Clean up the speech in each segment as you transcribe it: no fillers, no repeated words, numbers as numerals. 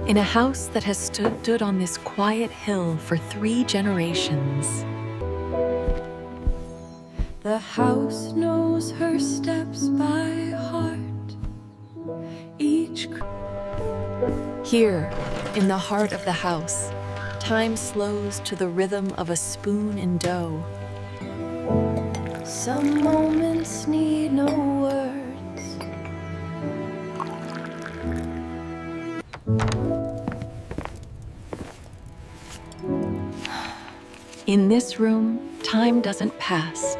In a house that has stood on this quiet hill for 3 generations. The house knows her steps by heart. Here, in the heart of the house, time slows to the rhythm of a spoon in dough. Some moments need no words. In this room, time doesn't pass.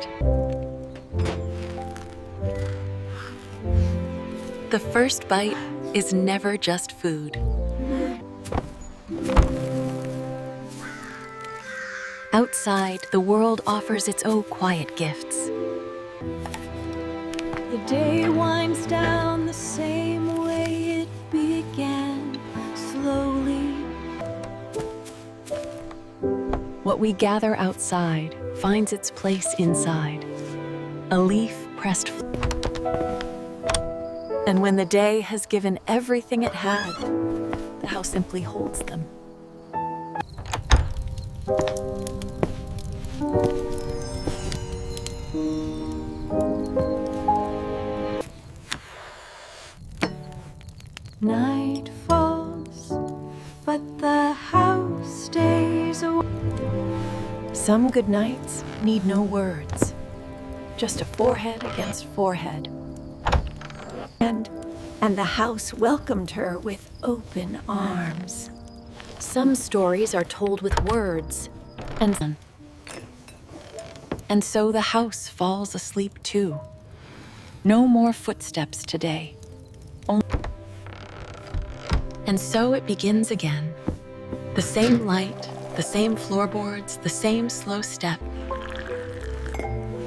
The first bite is never just food. Outside, the world offers its own quiet gifts. The day winds down the same way it began, slowly. What we gather outside finds its place inside. A leaf pressed. And when the day has given everything it had, the house simply holds them. Night falls, but the house stays away. Some good nights need no words, just a forehead against forehead. And the house welcomed her with open arms. Some stories are told with words, and so the house falls asleep too. No more footsteps today. And so it begins again. The same light, the same floorboards, the same slow step.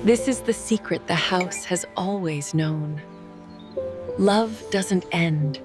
This is the secret the house has always known. Love doesn't end.